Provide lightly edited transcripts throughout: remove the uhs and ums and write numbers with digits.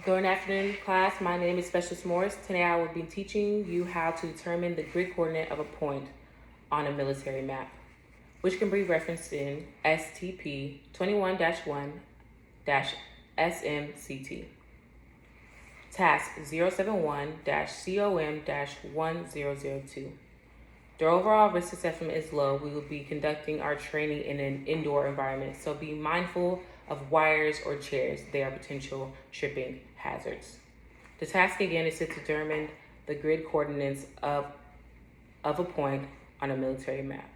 Good afternoon, class. My name is Specialist Morris. Today I will be teaching you how to determine the grid coordinate of a point on a military map, which can be referenced in STP 21-1-SMCT. Task 071-COM-1002. The overall risk assessment is low. We will be conducting our training in an indoor environment, so be mindful of wires or chairs. They are potential tripping hazards. The task again is to determine the grid coordinates of a point on a military map.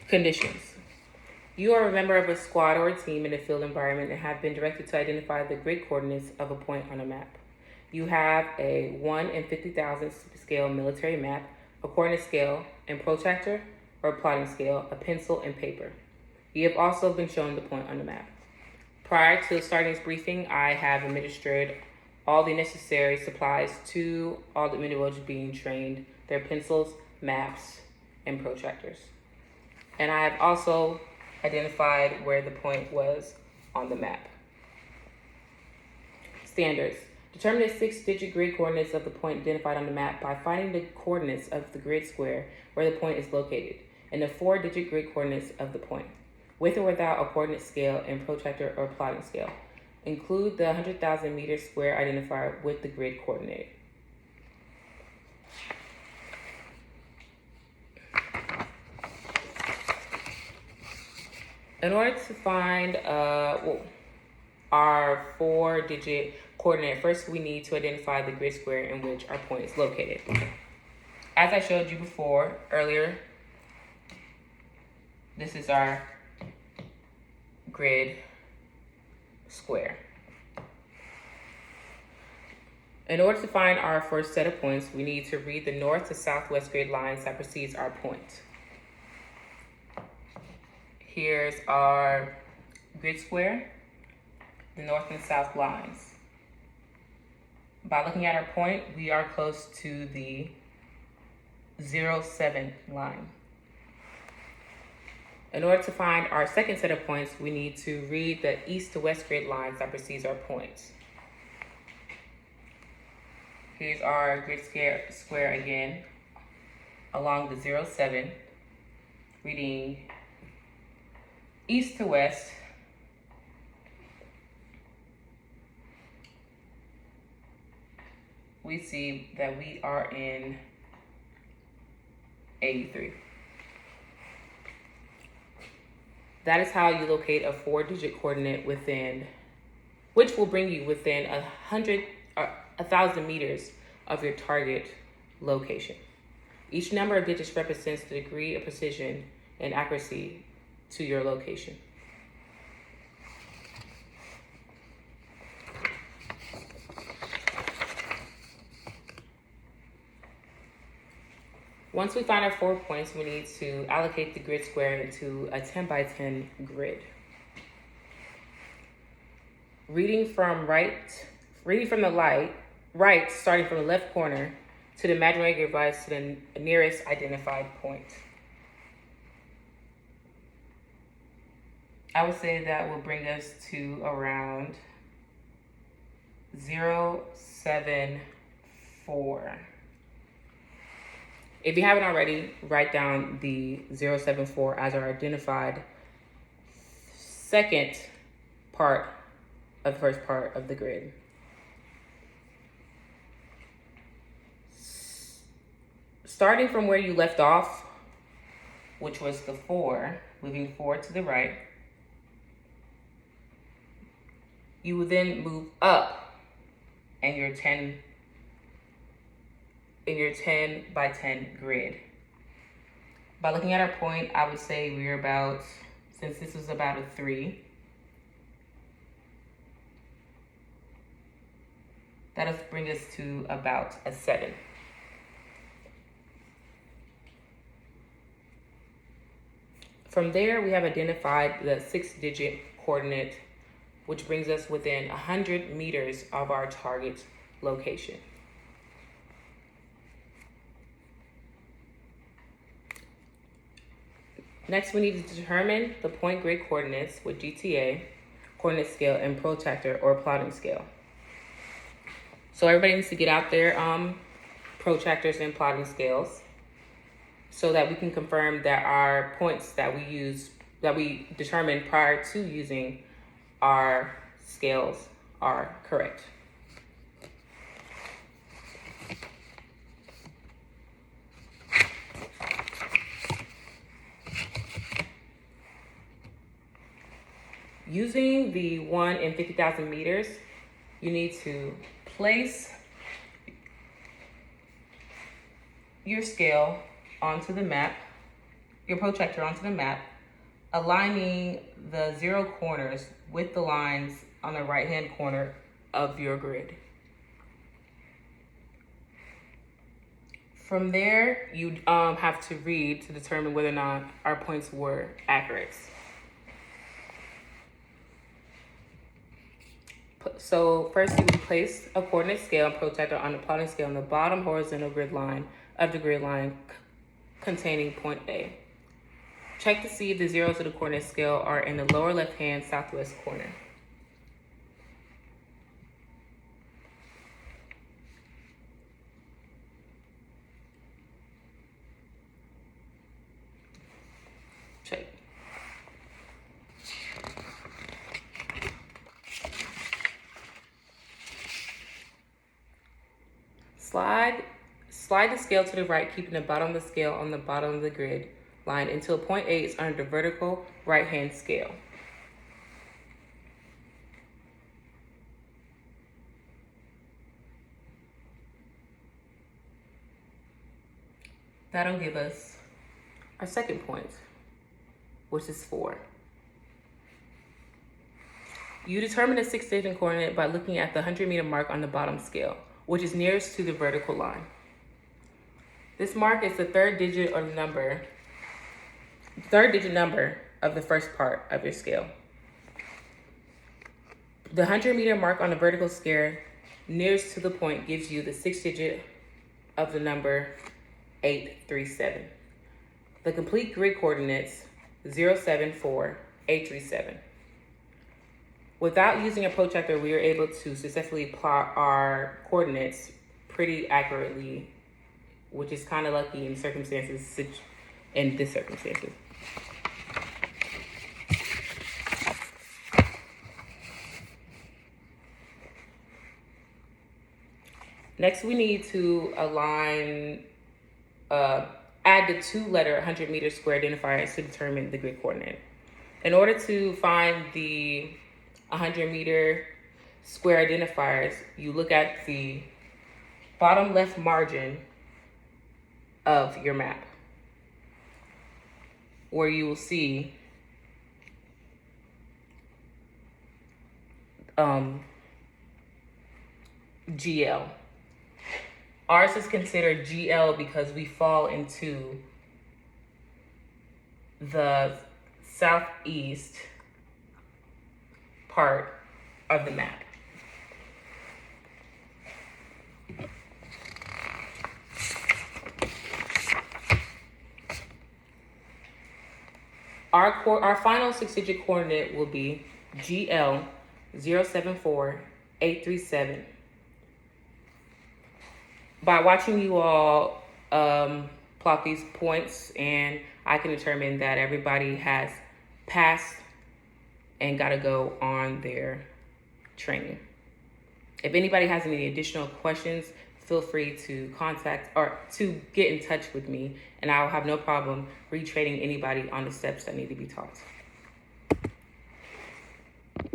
Conditions. You are a member of a squad or a team in a field environment and have been directed to identify the grid coordinates of a point on a map. You have a 1 in 50,000 scale military map, a coordinate scale and protractor or plotting scale, a pencil and paper. You have also been shown the point on the map. Prior to starting this briefing, I have administered all the necessary supplies to all the individuals being trained, their pencils, maps, and protractors. And I have also identified where the point was on the map. Standards. Determine the 6-digit grid coordinates of the point identified on the map by finding the coordinates of the grid square where the point is located, and the 4-digit grid coordinates of the point, with or without a coordinate scale and protractor or plotting scale. Include the 100,000 meter square identifier with the grid coordinate. In order to find our 4-digit coordinate, first we need to identify the grid square in which our point is located. As I showed you earlier, this is our grid square. In order to find our first set of points, we need to read the north to southwest grid lines that precedes our point. Here's our grid square, the north and south lines. By looking at our point, we are close to the 0-7 line. In order to find our second set of points, we need to read the east to west grid lines that precedes our point. Here's our grid square again, along the 0-7, reading east to west. We see that we are in 83. That is how you locate a 4-digit coordinate which will bring you within 1,000 meters of your target location. Each number of digits represents the degree of precision and accuracy to your location. Once we find our 4 points, we need to allocate the grid square into a 10 by 10 grid. Reading from the right, starting from the left corner to the imaginary grid device to the nearest identified point. I would say that will bring us to around 074. If you haven't already, write down the 074 as our identified second part of the first part of the grid. Starting from where you left off, which was the 4, moving 4 to the right, you will then move up in your 10 by 10 grid. By looking at our point, I would say we're about, since this was about a 3, that'll bring us to about a 7. From there, we have identified the 6-digit coordinate, which brings us within 100 meters of our target location. Next, we need to determine the point grid coordinates with GTA coordinate scale, and protractor or plotting scale. So everybody needs to get out their protractors and plotting scales so that we can confirm that our points that we determined prior to using our scales are correct. Using the 1 in 50,000 meters, you need to place your scale onto the map, your protractor onto the map, aligning the 0 corners with the lines on the right-hand corner of your grid. From there, you have to read to determine whether or not our points were accurate. So first you would place a coordinate scale and protractor on the plotting scale on the bottom horizontal grid line of the grid line containing point A. Check to see if the zeros of the coordinate scale are in the lower left-hand southwest corner. Check. Slide the scale to the right, keeping the bottom of the scale on the bottom of the grid line until point A is under the vertical right-hand scale. That'll give us our second point, which is 4. You determine the 6th-digit coordinate by looking at the 100-meter mark on the bottom scale, which is nearest to the vertical line. This mark is the third digit number of the first part of your scale. The 100-meter mark on the vertical scale nearest to the point gives you the 6th digit of the number 837. The complete grid coordinates 074,837. Without using a protractor, we were able to successfully plot our coordinates pretty accurately, which is kind of lucky in this circumstances. Next, we need to add the 2-letter 100-meter square identifiers to determine the grid coordinate. In order to find the 100-meter square identifiers, you look at the bottom left margin of your map, where you will see GL. Ours is considered GL because we fall into the southeast part of the map. Our final 6-digit coordinate will be GL 074,837. By watching you all plot these points, and I can determine that everybody has passed and got to go on their training. If anybody has any additional questions, feel free to contact or to get in touch with me, and I will have no problem retraining anybody on the steps that need to be taught.